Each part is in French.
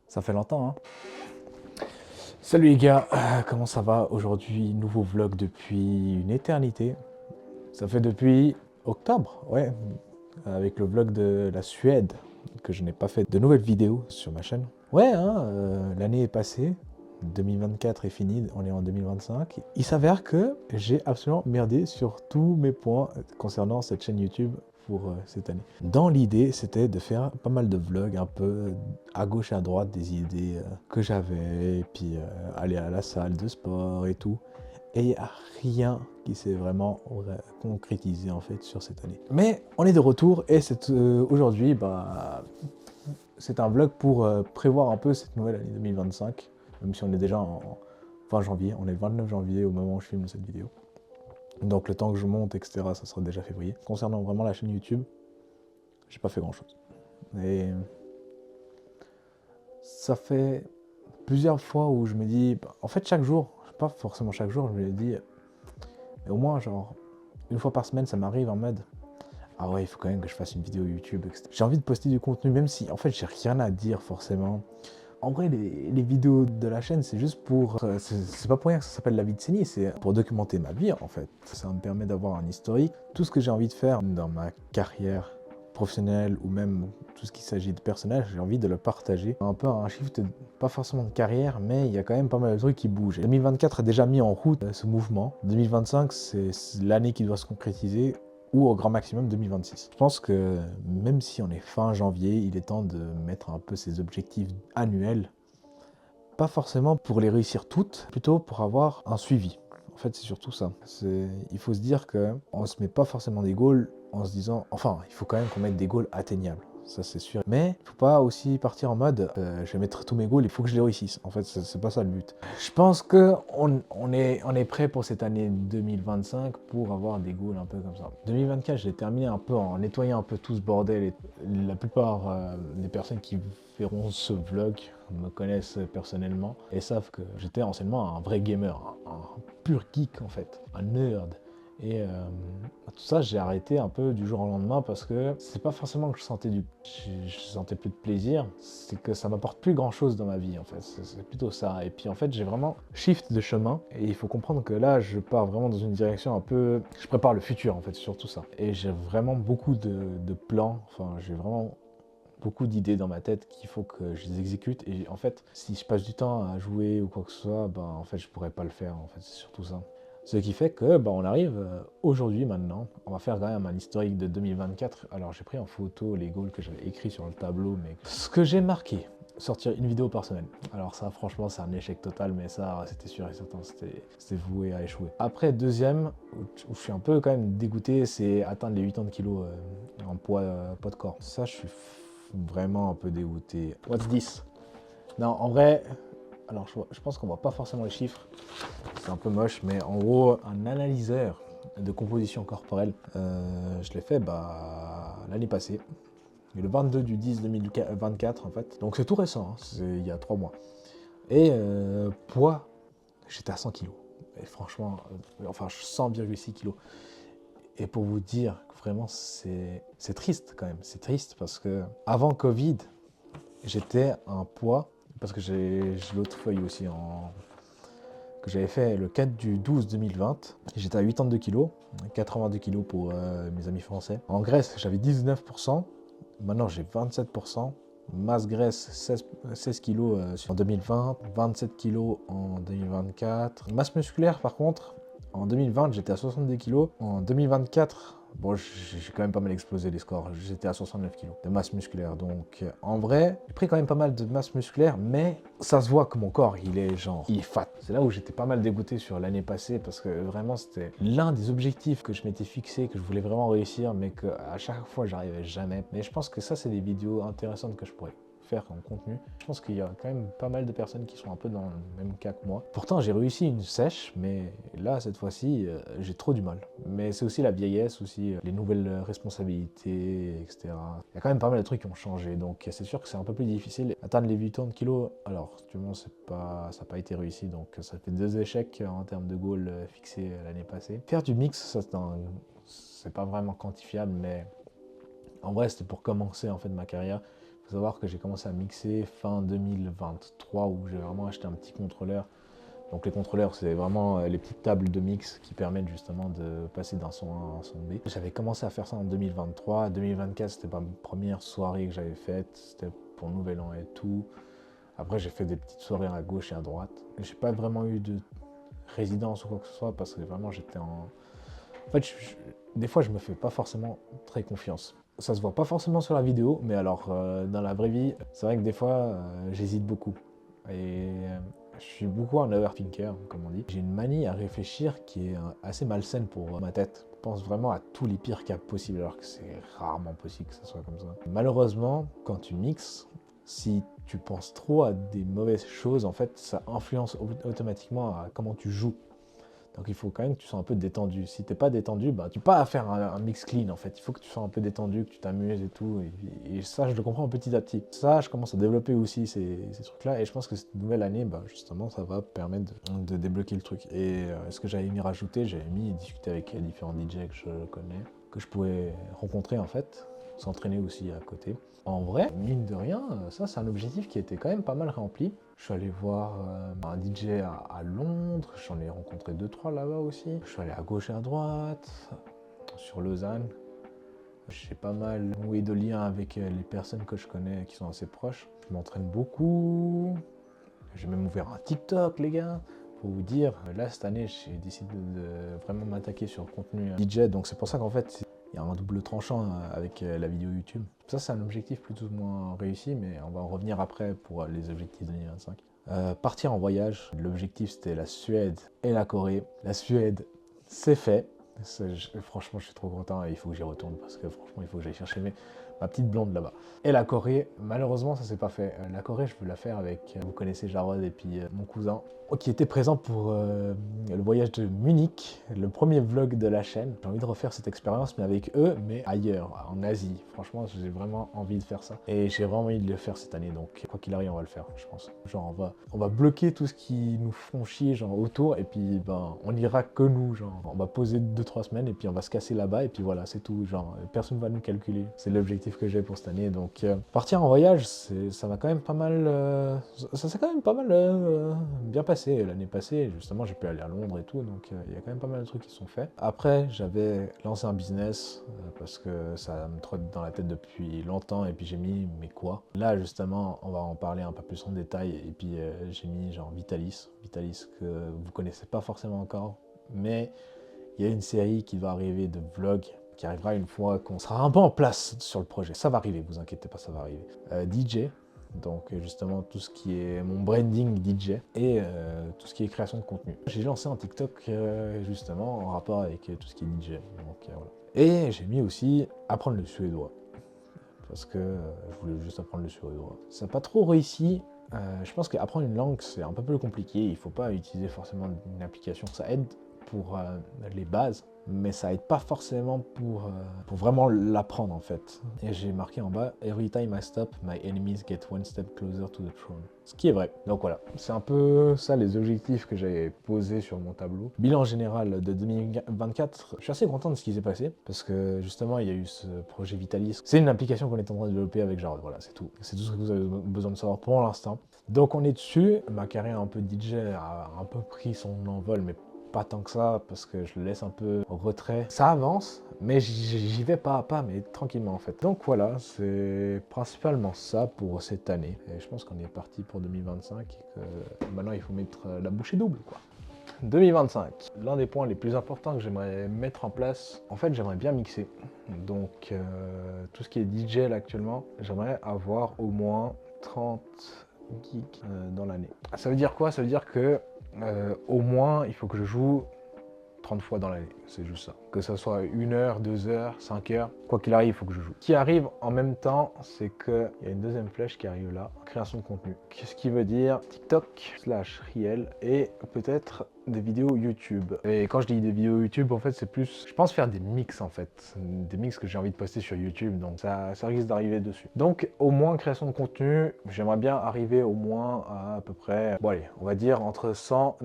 Ça fait longtemps, hein. Salut les gars, comment ça va? Aujourd'hui, nouveau vlog depuis une éternité. Ça fait depuis octobre, ouais, avec le vlog de la Suède, que je n'ai pas fait de nouvelles vidéos sur ma chaîne. Ouais, hein, l'année est passée, 2024 est fini, on est en 2025. Il s'avère que j'ai absolument merdé sur tous mes points concernant cette chaîne YouTube pour cette année. Dans l'idée, c'était de faire pas mal de vlogs, un peu à gauche et à droite, des idées que j'avais, et puis aller à la salle de sport et tout. Et il n'y a rien qui s'est vraiment concrétisé en fait sur cette année. Mais on est de retour et aujourd'hui, c'est un vlog pour prévoir un peu cette nouvelle année 2025, même si on est déjà en fin janvier, on est le 29 janvier au moment où je filme cette vidéo. Donc le temps que je monte, etc., ça sera déjà février. Concernant vraiment la chaîne YouTube, j'ai pas fait grand chose. Et ça fait plusieurs fois où je me dis, en fait chaque jour, pas forcément chaque jour, je me dis, mais au moins genre une fois par semaine ça m'arrive en mode, ah ouais il faut quand même que je fasse une vidéo YouTube, etc. J'ai envie de poster du contenu même si en fait j'ai rien à dire forcément. En vrai, les vidéos de la chaîne, c'est juste pour... c'est pas pour rien que ça s'appelle La vie de Séni, c'est pour documenter ma vie, en fait. Ça me permet d'avoir un historique. Tout ce que j'ai envie de faire dans ma carrière professionnelle ou même tout ce qui s'agit de personnel, j'ai envie de le partager. Un peu un shift, pas forcément de carrière, mais il y a quand même pas mal de trucs qui bougent. 2024 a déjà mis en route ce mouvement. 2025, c'est l'année qui doit se concrétiser, ou au grand maximum 2026. Je pense que même si on est fin janvier, il est temps de mettre un peu ses objectifs annuels, pas forcément pour les réussir toutes, plutôt pour avoir un suivi. En fait, c'est surtout ça. Il faut se dire qu'on ne se met pas forcément des goals en se disant, enfin, il faut quand même qu'on mette des goals atteignables. Ça, c'est sûr. Mais il ne faut pas aussi partir en mode, je vais mettre tous mes goals, il faut que je les réussisse. En fait, c'est pas ça le but. Je pense qu'on est prêt pour cette année 2025 pour avoir des goals un peu comme ça. 2024, j'ai terminé un peu en nettoyant un peu tout ce bordel. Et la plupart des personnes qui verront ce vlog me connaissent personnellement et savent que j'étais anciennement un vrai gamer, un pur geek en fait, un nerd. Et tout ça, j'ai arrêté un peu du jour au lendemain parce que c'est pas forcément que je sentais plus de plaisir, c'est que ça m'apporte plus grand chose dans ma vie en fait, c'est plutôt ça. Et puis en fait, j'ai vraiment shift de chemin et il faut comprendre que là, je pars vraiment dans une direction un peu, je prépare le futur en fait, surtout ça. Et j'ai vraiment beaucoup de plans, enfin j'ai vraiment beaucoup d'idées dans ma tête qu'il faut que je les exécute. Et en fait, si je passe du temps à jouer ou quoi que ce soit, en fait, je pourrais pas le faire. En fait, c'est surtout ça. Ce qui fait que on arrive aujourd'hui maintenant. On va faire quand même un historique de 2024. Alors j'ai pris en photo les goals que j'avais écrits sur le tableau, mais ce que j'ai marqué, sortir une vidéo par semaine. Alors ça, franchement, c'est un échec total, mais ça, c'était sûr et certain, c'était voué à échouer. Après, deuxième, où je suis un peu quand même dégoûté, c'est atteindre les 80 kilos en poids de corps. Ça, je suis vraiment un peu dégoûté. What's this? Non, en vrai, alors je pense qu'on voit pas forcément les chiffres, c'est un peu moche, mais en gros, un analyseur de composition corporelle, je l'ai fait l'année passée, le 22 du 10 2024 en fait, donc c'est tout récent, hein, c'est il y a 3 mois. Et poids, j'étais à 100 kg. Et franchement, enfin 100,6 kg. Et pour vous dire, vraiment, c'est triste quand même. C'est triste parce que avant Covid, j'étais à un poids, parce que j'ai l'autre feuille aussi que j'avais fait le 4 du 12 2020. J'étais à 82 kg, 82 kg pour mes amis français. En Grèce, j'avais 19%, maintenant j'ai 27%. Masse graisse 16 kg en 2020, 27 kg en 2024. Masse musculaire par contre, en 2020 j'étais à 62 kg, en 2024 bon, j'ai quand même pas mal explosé les scores, j'étais à 69 kg de masse musculaire, donc en vrai, j'ai pris quand même pas mal de masse musculaire, mais ça se voit que mon corps, il est fat. C'est là où j'étais pas mal dégoûté sur l'année passée, parce que vraiment, c'était l'un des objectifs que je m'étais fixé, que je voulais vraiment réussir, mais qu'à chaque fois, j'arrivais jamais. Mais je pense que ça, c'est des vidéos intéressantes que je pourrais faire en contenu. Je pense qu'il y a quand même pas mal de personnes qui sont un peu dans le même cas que moi. Pourtant, j'ai réussi une sèche, mais là, cette fois-ci, j'ai trop du mal. Mais c'est aussi la vieillesse, aussi les nouvelles responsabilités, etc. Il y a quand même pas mal de trucs qui ont changé, donc c'est sûr que c'est un peu plus difficile. Atteindre les 80 kilos, alors, actuellement, ça n'a pas été réussi, donc ça fait 2 échecs en termes de goal fixés l'année passée. Faire du mix, ça, c'est pas vraiment quantifiable, mais en vrai, c'était pour commencer en fait ma carrière. faut savoir que j'ai commencé à mixer fin 2023 où j'ai vraiment acheté un petit contrôleur. Donc les contrôleurs, c'est vraiment les petites tables de mix qui permettent justement de passer d'un son A à un son B. J'avais commencé à faire ça en 2023. 2024, c'était pas ma première soirée que j'avais faite. C'était pour Nouvel An et tout. Après, j'ai fait des petites soirées à gauche et à droite. J'ai pas vraiment eu de résidence ou quoi que ce soit parce que vraiment j'étais en... En fait, des fois, je me fais pas forcément très confiance. Ça se voit pas forcément sur la vidéo, mais alors dans la vraie vie, c'est vrai que des fois, j'hésite beaucoup. Et je suis beaucoup un overthinker, comme on dit. J'ai une manie à réfléchir qui est assez malsaine pour ma tête. Je pense vraiment à tous les pires cas possibles, alors que c'est rarement possible que ça soit comme ça. Malheureusement, quand tu mixes, si tu penses trop à des mauvaises choses, en fait, ça influence automatiquement à comment tu joues. Donc il faut quand même que tu sois un peu détendu. Si t'es pas détendu, bah, tu peux pas faire un mix clean en fait. Il faut que tu sois un peu détendu, que tu t'amuses et tout. Et ça, je le comprends petit à petit. Ça, je commence à développer aussi ces trucs-là. Et je pense que cette nouvelle année, bah, justement, ça va permettre de débloquer le truc. Et ce que j'avais mis rajouter, j'avais mis discuter avec différents DJ que je connais, que je pouvais rencontrer en fait, s'entraîner aussi à côté. En vrai, mine de rien, ça c'est un objectif qui était quand même pas mal rempli. Je suis allé voir un DJ à Londres, j'en ai rencontré 2-3 là-bas aussi. Je suis allé à gauche et à droite, sur Lausanne. J'ai pas mal noué de liens avec les personnes que je connais qui sont assez proches. Je m'entraîne beaucoup. J'ai même ouvert un TikTok, les gars. Pour vous dire, là cette année, j'ai décidé de vraiment m'attaquer sur le contenu DJ. Donc c'est pour ça qu'en fait, il y a un double tranchant avec la vidéo YouTube. Ça, c'est un objectif plus ou moins réussi, mais on va en revenir après pour les objectifs 2025. Partir en voyage, l'objectif c'était la Suède et la Corée. La Suède, c'est fait. Franchement, je suis trop content et il faut que j'y retourne parce que franchement, il faut que j'aille chercher ma petite blonde là-bas. Et la Corée, malheureusement, ça s'est pas fait. La Corée, je veux la faire avec, vous connaissez Jarod et puis mon cousin, qui était présent pour le voyage de Munich, le premier vlog de la chaîne. J'ai envie de refaire cette expérience, mais avec eux, mais ailleurs, en Asie. Franchement, j'ai vraiment envie de faire ça. Et j'ai vraiment envie de le faire cette année, donc quoi qu'il arrive, on va le faire, je pense. Genre, on va bloquer tout ce qui nous font chier, genre, autour, et puis, ben, on ira que nous, genre. On va poser 2-3 semaines, et puis on va se casser là-bas, et puis voilà, c'est tout. Genre, personne ne va nous calculer. C'est l'objectif que j'ai pour cette année, donc partir en voyage, ça m'a quand même pas mal... ça s'est quand même pas mal bien passé. L'année passée, justement, j'ai pu aller à Londres et tout, donc il y a quand même pas mal de trucs qui sont faits. Après, j'avais lancé un business parce que ça me trotte dans la tête depuis longtemps et puis j'ai mis mais quoi. Là, justement, on va en parler un peu plus en détail et puis j'ai mis genre Vitalis que vous connaissez pas forcément encore, mais il y a une série qui va arriver de vlogs qui arrivera une fois qu'on sera un peu en place sur le projet. Ça va arriver, vous inquiétez pas, ça va arriver. DJ. Donc justement tout ce qui est mon branding DJ et tout ce qui est création de contenu. J'ai lancé un TikTok justement en rapport avec tout ce qui est DJ. Donc voilà. Et j'ai mis aussi apprendre le suédois. Parce que je voulais juste apprendre le suédois. Ça n'a pas trop réussi. Je pense qu'apprendre une langue c'est un peu plus compliqué. Il ne faut pas utiliser forcément une application. Ça aide pour les bases, mais ça aide pas forcément pour vraiment l'apprendre en fait. Et j'ai marqué en bas « Every time I stop, my enemies get one step closer to the throne ». Ce qui est vrai. Donc voilà, c'est un peu ça les objectifs que j'avais posés sur mon tableau. Bilan général de 2024, je suis assez content de ce qui s'est passé, parce que justement il y a eu ce projet Vitalis. C'est une application qu'on est en train de développer avec Jarod, voilà, c'est tout. C'est tout ce que vous avez besoin de savoir pour l'instant. Donc on est dessus, ma carrière un peu DJ a un peu pris son envol, mais pas tant que ça, parce que je le laisse un peu au retrait. Ça avance, mais j'y vais pas à pas, mais tranquillement en fait. Donc voilà, c'est principalement ça pour cette année. Et je pense qu'on est parti pour 2025 et que maintenant il faut mettre la bouchée double, quoi. 2025, l'un des points les plus importants que j'aimerais mettre en place, en fait j'aimerais bien mixer. Donc tout ce qui est DJ là actuellement, j'aimerais avoir au moins 30 gigs dans l'année. Ça veut dire quoi? Ça veut dire que au moins, il faut que je joue 30 fois dans l'année, c'est juste ça. Que ça soit 1 heure, 2 heures, 5 heures, quoi qu'il arrive, il faut que je joue. Ce qui arrive en même temps, c'est qu'il y a une deuxième flèche qui arrive là, création de contenu. Qu'est-ce qui veut dire TikTok / Riel et peut-être des vidéos YouTube. Et quand je dis des vidéos YouTube, en fait, c'est plus... Je pense faire des mix, en fait. Des mix que j'ai envie de poster sur YouTube, donc ça risque d'arriver dessus. Donc, au moins, création de contenu, j'aimerais bien arriver au moins à peu près... Bon, allez, on va dire entre 100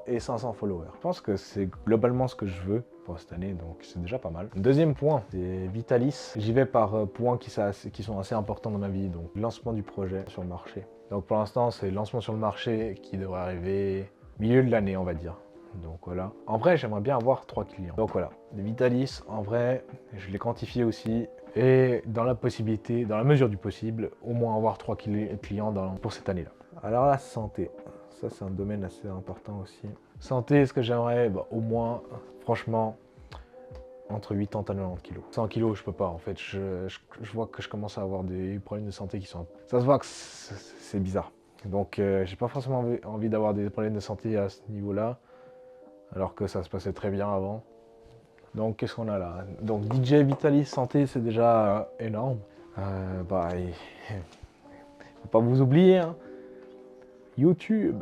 et 500 followers. Je pense que c'est globalement ce que je veux. veux pour cette année, donc c'est déjà pas mal. Deuxième point, c'est Vitalis. J'y vais par points qui sont assez importants dans ma vie, donc lancement du projet sur le marché. Donc pour l'instant, c'est le lancement sur le marché qui devrait arriver milieu de l'année, on va dire. Donc voilà. En vrai, j'aimerais bien avoir 3 clients. Donc voilà. Les Vitalis, en vrai, je l'ai quantifié aussi. Et dans la possibilité, dans la mesure du possible, au moins avoir 3 clients pour cette année-là. Alors la santé, ça c'est un domaine assez important aussi. Santé, ce que j'aimerais, au moins, franchement, entre 80 à 90 kilos. 100 kilos, je peux pas en fait. Je vois que je commence à avoir des problèmes de santé qui sont... Ça se voit que c'est bizarre. Donc j'ai pas forcément envie d'avoir des problèmes de santé à ce niveau-là. Alors que ça se passait très bien avant. Donc qu'est-ce qu'on a là? Donc DJ Vitalis Santé, c'est déjà énorme. Faut pas vous oublier, hein. YouTube,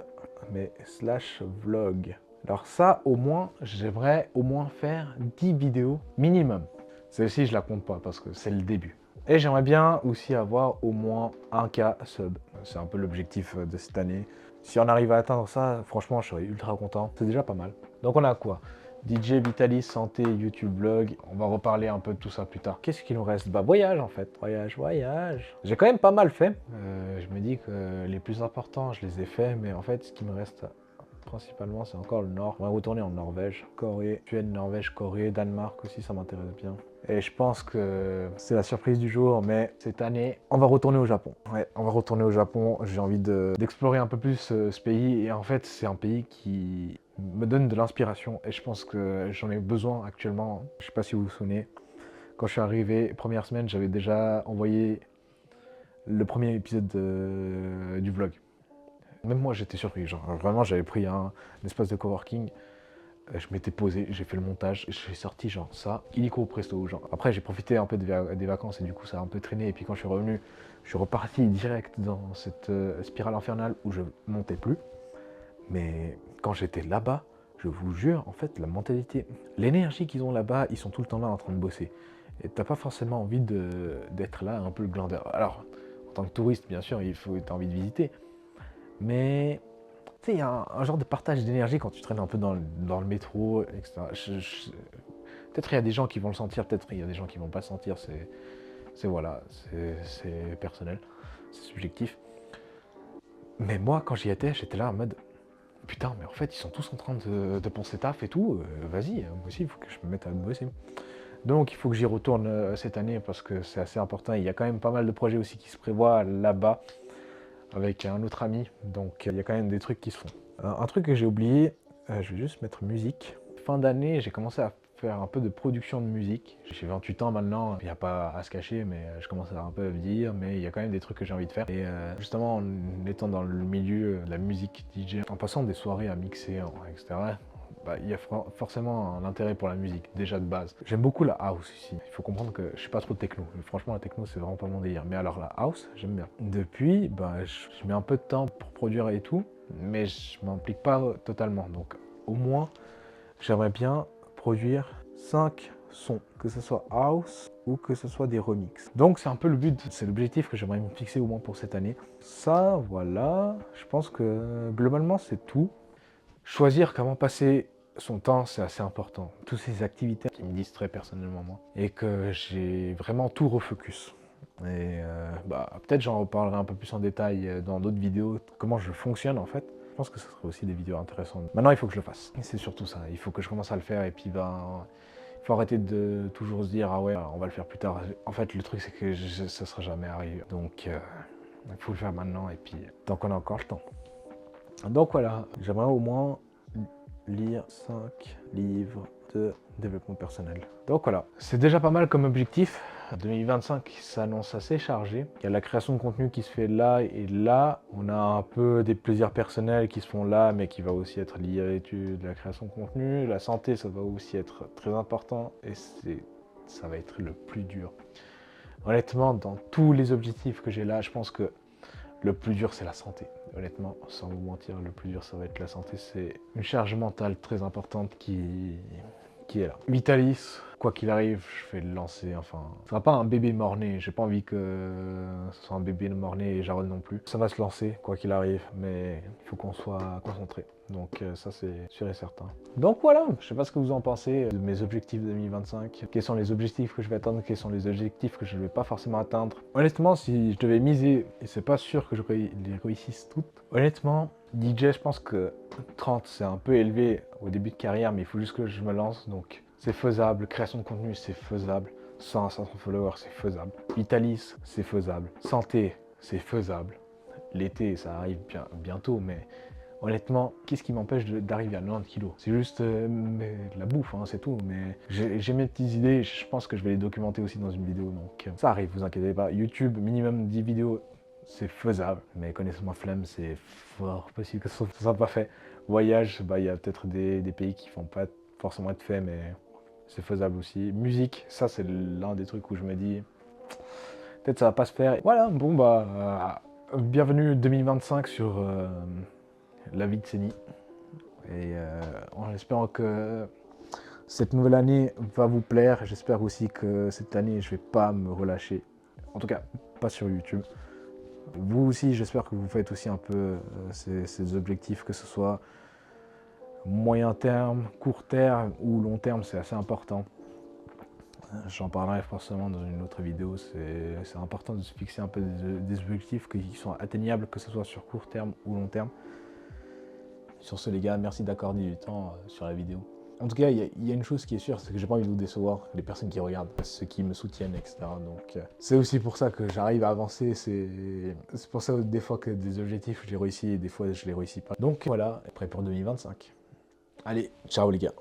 mais / vlog. Alors ça, au moins, j'aimerais au moins faire 10 vidéos minimum. Celle-ci, je la compte pas parce que c'est le début. Et j'aimerais bien aussi avoir au moins 1K sub. C'est un peu l'objectif de cette année. Si on arrive à atteindre ça, franchement, je serais ultra content. C'est déjà pas mal. Donc on a quoi? DJ Vitalis, santé, YouTube vlog. On va reparler un peu de tout ça plus tard. Qu'est-ce qu'il nous reste? Voyage en fait. Voyage. J'ai quand même pas mal fait. Je me dis que les plus importants, je les ai faits. Mais en fait, ce qui me reste principalement, c'est encore le Nord. On va retourner en Norvège, Corée, Suède, Norvège, Corée, Danemark aussi, ça m'intéresse bien. Et je pense que c'est la surprise du jour, mais cette année, on va retourner au Japon. Ouais, on va retourner au Japon. J'ai envie d'explorer un peu plus ce pays. Et en fait, c'est un pays qui me donne de l'inspiration. Et je pense que j'en ai besoin actuellement. Je sais pas si vous vous souvenez. Quand je suis arrivé, première semaine, j'avais déjà envoyé le premier épisode du vlog. Même moi, j'étais surpris. Genre, vraiment, j'avais pris un espace de coworking. Je m'étais posé, j'ai fait le montage, j'ai sorti genre ça, illico presto. Genre. Après, j'ai profité un peu des vacances et du coup, ça a un peu traîné. Et puis quand je suis revenu, je suis reparti direct dans cette spirale infernale où je montais plus. Mais quand j'étais là-bas, je vous jure, en fait, la mentalité, l'énergie qu'ils ont là-bas, ils sont tout le temps là en train de bosser. Et t'as pas forcément envie d'être là un peu le glandeur. Alors, en tant que touriste, bien sûr, t'as envie de visiter. Mais tu sais, il y a un genre de partage d'énergie quand tu traînes un peu dans le métro, etc. Peut-être il y a des gens qui vont le sentir, peut-être il y a des gens qui vont pas le sentir. C'est personnel, c'est subjectif. Mais moi, quand j'y étais, j'étais là en mode putain, mais en fait, ils sont tous en train de penser taf et tout. Vas-y, moi aussi, il faut que je me mette à bosser. Donc, il faut que j'y retourne cette année parce que c'est assez important. Il y a quand même pas mal de projets aussi qui se prévoient là-bas avec un autre ami, donc il y a quand même des trucs qui se font. Un truc que j'ai oublié, je vais juste mettre musique. Fin d'année, j'ai commencé à faire un peu de production de musique. J'ai 28 ans maintenant, il n'y a pas à se cacher, mais je commence à un peu vieillir, mais il y a quand même des trucs que j'ai envie de faire. Et justement, en étant dans le milieu de la musique DJ, en passant des soirées à mixer, etc., il y a forcément un intérêt pour la musique, déjà de base. J'aime beaucoup la house ici. Il faut comprendre que je suis pas trop techno. Mais franchement, la techno, c'est vraiment pas mon délire. Mais alors la house, j'aime bien. Depuis, je mets un peu de temps pour produire et tout, mais je m'implique pas totalement. Donc au moins, j'aimerais bien produire 5 sons, que ce soit house ou que ce soit des remixes. Donc c'est un peu le but, c'est l'objectif que j'aimerais me fixer au moins pour cette année. Ça, voilà, je pense que globalement, c'est tout. Choisir comment passer son temps, c'est assez important. Toutes ces activités qui me distraient personnellement, moi. Et que j'ai vraiment tout refocus. Et peut-être j'en reparlerai un peu plus en détail dans d'autres vidéos, comment je fonctionne en fait. Je pense que ce serait aussi des vidéos intéressantes. Maintenant, il faut que je le fasse. Et c'est surtout ça, il faut que je commence à le faire et puis il faut arrêter de toujours se dire ah ouais, on va le faire plus tard. En fait, le truc c'est que ça sera jamais arrivé. Donc, il faut le faire maintenant et puis tant qu'on a encore le temps. Donc voilà, j'aimerais au moins lire 5 livres de développement personnel. Donc voilà, c'est déjà pas mal comme objectif. 2025 s'annonce assez chargé. Il y a la création de contenu qui se fait là et là. On a un peu des plaisirs personnels qui se font là, mais qui va aussi être lié à l'étude de la création de contenu. La santé, ça va aussi être très important et ça va être le plus dur. Honnêtement, dans tous les objectifs que j'ai là, je pense que le plus dur, c'est la santé. Honnêtement, sans vous mentir, le plus dur, ça va être la santé. C'est une charge mentale très importante qui est là. Vitalis, quoi qu'il arrive, je vais le lancer. Enfin, ce sera pas un bébé mort-né. J'ai pas envie que ce soit un bébé mort-né et Jarod non plus. Ça va se lancer, quoi qu'il arrive, mais il faut qu'on soit concentré. Donc ça c'est sûr et certain. Donc voilà, je sais pas ce que vous en pensez de mes objectifs 2025. Quels sont les objectifs que je vais atteindre, quels sont les objectifs que je ne vais pas forcément atteindre. Honnêtement, si je devais miser, et c'est pas sûr que je les réussisse toutes, honnêtement, DJ, je pense que 30 c'est un peu élevé au début de carrière, mais il faut juste que je me lance, donc c'est faisable. Création de contenu, c'est faisable. 100 à 500 followers, c'est faisable. Vitalis, c'est faisable. Santé, c'est faisable. L'été, ça arrive bientôt, mais honnêtement, qu'est-ce qui m'empêche d'arriver à 90 kilos? C'est juste la bouffe, hein, c'est tout. Mais j'ai mes petites idées, je pense que je vais les documenter aussi dans une vidéo. Donc ça arrive, vous inquiétez pas. YouTube, minimum 10 vidéos, c'est faisable. Mais connaissant ma flemme, c'est fort possible que ce soit pas fait. Voyage, bah, il y a peut-être des pays qui vont pas forcément être faits, mais c'est faisable aussi. Musique, ça c'est l'un des trucs où je me dis, peut-être ça va pas se faire. Voilà, bon bah, bienvenue 2025 sur la vie de Séni. Et en espérant que cette nouvelle année va vous plaire. J'espère aussi que cette année je vais pas me relâcher. En tout cas, pas sur YouTube. Vous aussi, j'espère que vous faites aussi un peu ces objectifs, que ce soit moyen terme, court terme ou long terme, c'est assez important. J'en parlerai forcément dans une autre vidéo. C'est important de se fixer un peu des objectifs qui sont atteignables, que ce soit sur court terme ou long terme. Sur ce les gars, merci d'accorder du temps sur la vidéo. En tout cas, il y a une chose qui est sûre, c'est que j'ai pas envie de vous décevoir, les personnes qui regardent, ceux qui me soutiennent, etc. Donc c'est aussi pour ça que j'arrive à avancer. C'est pour ça des fois que des objectifs, j'ai réussi et des fois je les réussis pas. Donc voilà, prêt pour 2025. Allez, ciao les gars.